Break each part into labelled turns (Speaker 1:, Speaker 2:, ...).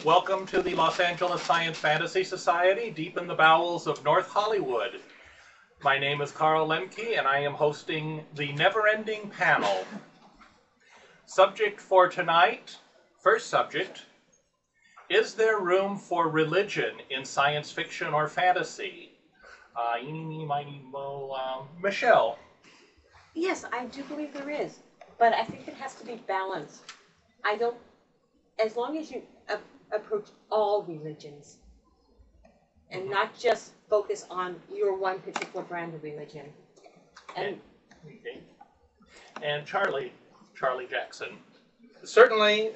Speaker 1: Welcome to the Los Angeles Science Fantasy Society, deep in the bowels of North Hollywood. My name is Carl Lemke, and I am hosting the never-ending panel. Subject for tonight, first subject, is there room for religion in science fiction or fantasy? Michelle.
Speaker 2: Yes, I do believe there is, but I think it has to be balanced. As long as you approach all religions and not just focus on your one particular brand of religion.
Speaker 1: And Charlie Jackson.
Speaker 3: Certainly,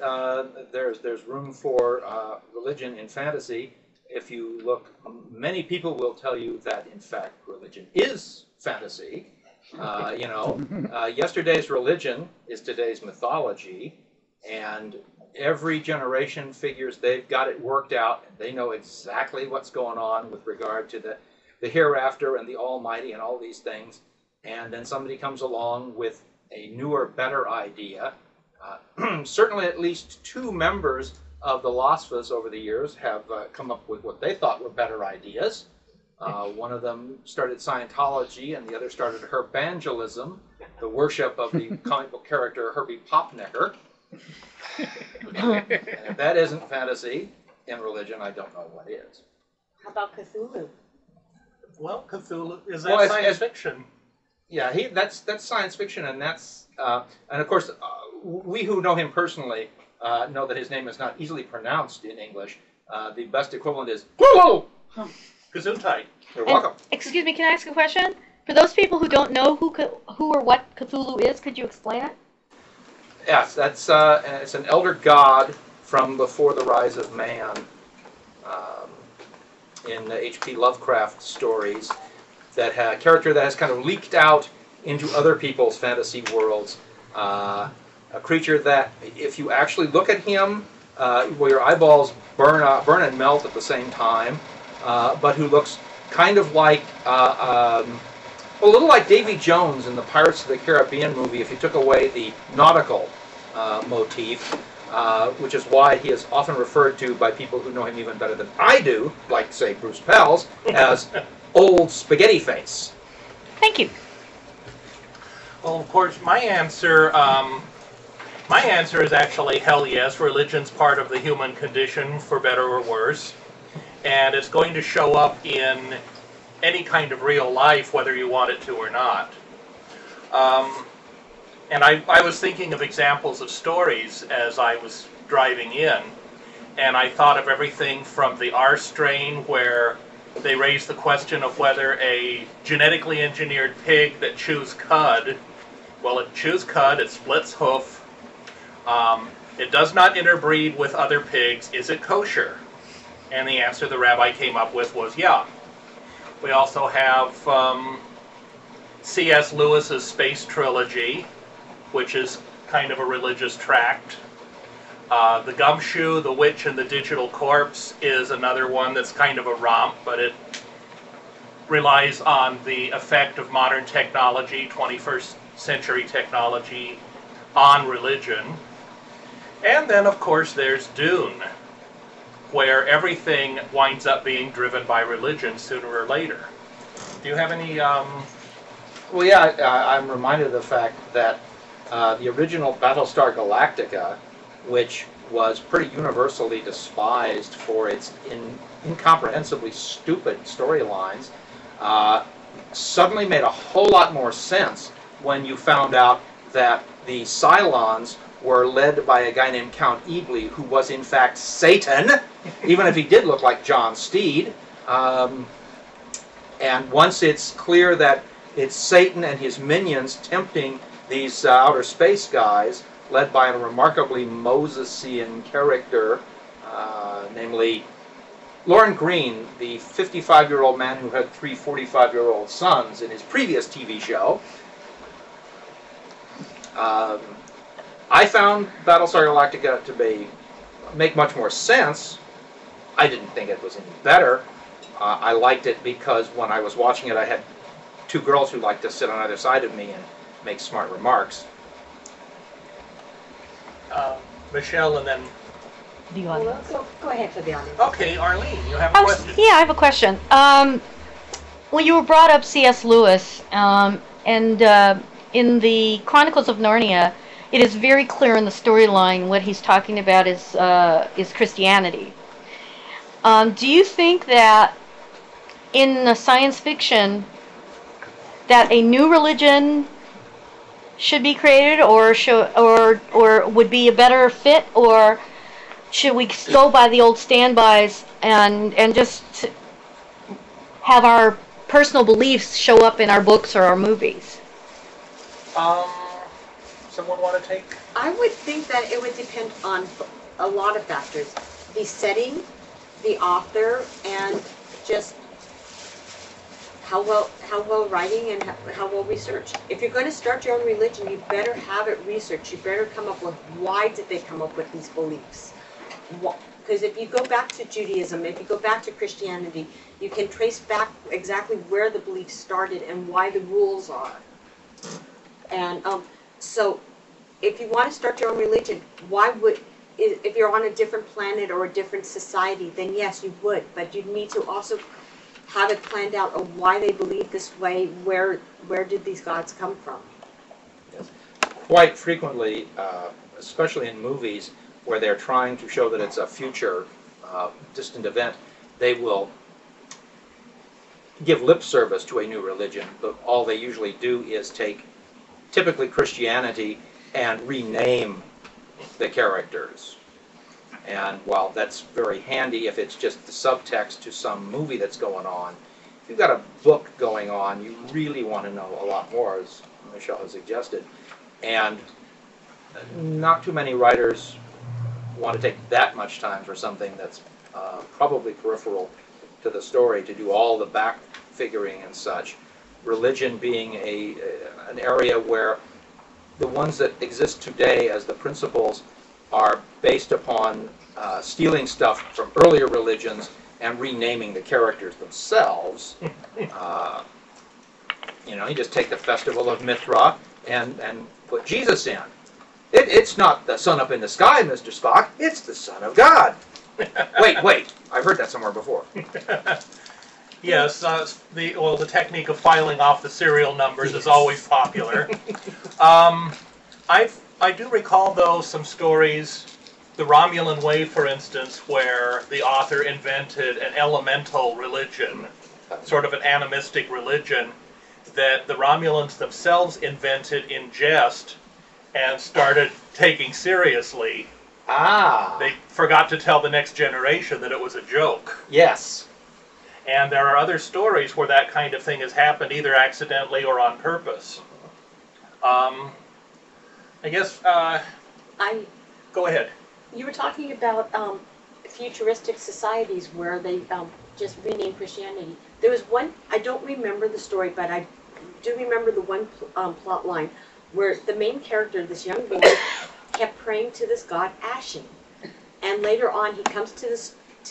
Speaker 3: there's room for religion in fantasy. If you look, many people will tell you that, in fact, religion is fantasy. Yesterday's religion is today's mythology, and every generation figures they've got it worked out, and they know exactly what's going on with regard to the hereafter and the Almighty and all these things. And then somebody comes along with a newer, better idea. Certainly at least two members of the Losfas over the years have come up with what they thought were better ideas. One of them started Scientology, and the other started Herbangelism, the worship of the comic book character Herbie Popnecker. And if that isn't fantasy in religion, I don't know what is.
Speaker 2: How about Cthulhu?
Speaker 1: Well, Cthulhu, is that science fiction?
Speaker 3: Yeah, that's science fiction, and that's and of course we who know him personally know that his name is not easily pronounced in English. The best equivalent is Cthulhu.
Speaker 1: Gesundheit.
Speaker 3: You're welcome.
Speaker 4: Excuse me, can I ask a question? For those people who don't know who or what Cthulhu is, could you explain it?
Speaker 3: Yes, it's an elder god from before the rise of man in the H.P. Lovecraft stories. That a character that has kind of leaked out into other people's fantasy worlds. A creature that, if you actually look at him, where your eyeballs burn and melt at the same time, but who looks kind of like a little like Davy Jones in the Pirates of the Caribbean movie, if you took away the nautical motif, which is why he is often referred to by people who know him even better than I do, like, say, Bruce Pels, as Old Spaghetti Face.
Speaker 4: Thank you.
Speaker 1: Well, of course, my answer is actually hell yes. Religion's part of the human condition, for better or worse. And it's going to show up in any kind of real life, whether you want it to or not. And I was thinking of examples of stories as I was driving in, and I thought of everything from the R strain, where they raised the question of whether a genetically engineered pig that chews cud, well, it chews cud, it splits hoof, it does not interbreed with other pigs, is it kosher? And the answer the rabbi came up with was yeah. We also have C.S. Lewis's Space Trilogy, which is kind of a religious tract. The Gumshoe, The Witch, and the Digital Corpse is another one that's kind of a romp, but it relies on the effect of modern technology, 21st century technology, on religion. And then, of course, there's Dune, where everything winds up being driven by religion sooner or later. Do you have any...
Speaker 3: Well, yeah, I'm reminded of the fact that the original Battlestar Galactica, which was pretty universally despised for its incomprehensibly stupid storylines, suddenly made a whole lot more sense when you found out that the Cylons were led by a guy named Count Eagly, who was in fact Satan, even if he did look like John Steed. And once it's clear that it's Satan and his minions tempting these outer space guys, led by a remarkably Mosesian character, namely Lorne Greene, the 55-year-old man who had 3 45-year-old sons in his previous TV show. I found Battlestar Galactica to make much more sense. I didn't think it was any better. I liked it because when I was watching it, I had 2 girls who liked to sit on either side of me and make smart remarks.
Speaker 1: Michelle, and then
Speaker 4: the
Speaker 2: Well,
Speaker 4: audience.
Speaker 2: go ahead for the audience.
Speaker 1: Okay, Arlene, you have a question.
Speaker 4: Yeah, I have a question. Well, you brought up C.S. Lewis, and in the Chronicles of Narnia, it is very clear in the storyline what he's talking about is Christianity. Do you think that in the science fiction that a new religion should be created, or would be a better fit, or should we go by the old standbys and just have our personal beliefs show up in our books or our movies?
Speaker 1: Someone want to take?
Speaker 2: I would think that it would depend on a lot of factors. The setting, the author, and just how well writing and how well researched. If you're going to start your own religion, you better have it researched. You better come up with why did they come up with these beliefs. Because if you go back to Judaism, if you go back to Christianity, you can trace back exactly where the beliefs started and why the rules are. And so if you want to start your own religion, if you're on a different planet or a different society, then yes, you would. But you need to also have it planned out of why they believe this way, where did these gods come from?
Speaker 3: Yes. Quite frequently, especially in movies, where they're trying to show that it's a future distant event, they will give lip service to a new religion, but all they usually do is take typically Christianity and rename the characters. And while that's very handy if it's just the subtext to some movie that's going on, if you've got a book going on, you really want to know a lot more, as Michelle has suggested. And not too many writers want to take that much time for something that's probably peripheral to the story, to do all the back figuring and such. Religion being an area where the ones that exist today as the principles are based upon stealing stuff from earlier religions and renaming the characters themselves. You just take the Festival of Mithra and put Jesus in. It's not the sun up in the sky, Mr. Spock. It's the Son of God. Wait. I've heard that somewhere before.
Speaker 1: Yes, the technique of filing off the serial numbers is always popular. I do recall, though, some stories, the Romulan Way, for instance, where the author invented an elemental religion, sort of an animistic religion, that the Romulans themselves invented in jest and started taking seriously. They forgot to tell the next generation that it was a joke.
Speaker 3: Yes.
Speaker 1: And there are other stories where that kind of thing has happened, either accidentally or on purpose. I guess, go ahead.
Speaker 2: You were talking about futuristic societies where they just renamed Christianity. There was one, I don't remember the story, but I do remember the one plot line where the main character, this young boy, kept praying to this god Ashen. And later on he comes to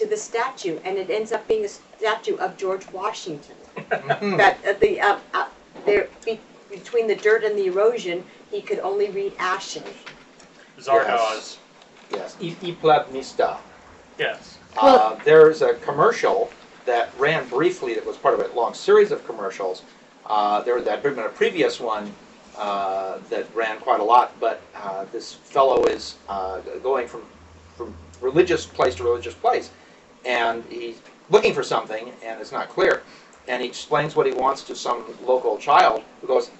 Speaker 2: the statue, and it ends up being a statue of George Washington. That between the dirt and the erosion, he could only read Ashen.
Speaker 1: Zardoz.
Speaker 3: Yes. Iplabnista.
Speaker 1: Yes.
Speaker 3: There's a commercial that ran briefly that was part of a long series of commercials. There had been a previous one that ran quite a lot, but this fellow is going from religious place to religious place, and he's looking for something, and it's not clear. And he explains what he wants to some local child, who goes,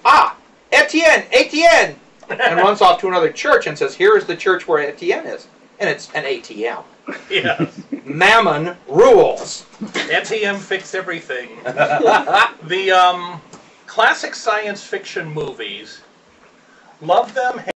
Speaker 3: Etienne, Etienne, and runs off to another church and says, here is the church where Etienne is. And it's an ATM.
Speaker 1: Yes.
Speaker 3: Mammon rules.
Speaker 1: ATM fix everything. The classic science fiction movies, love them,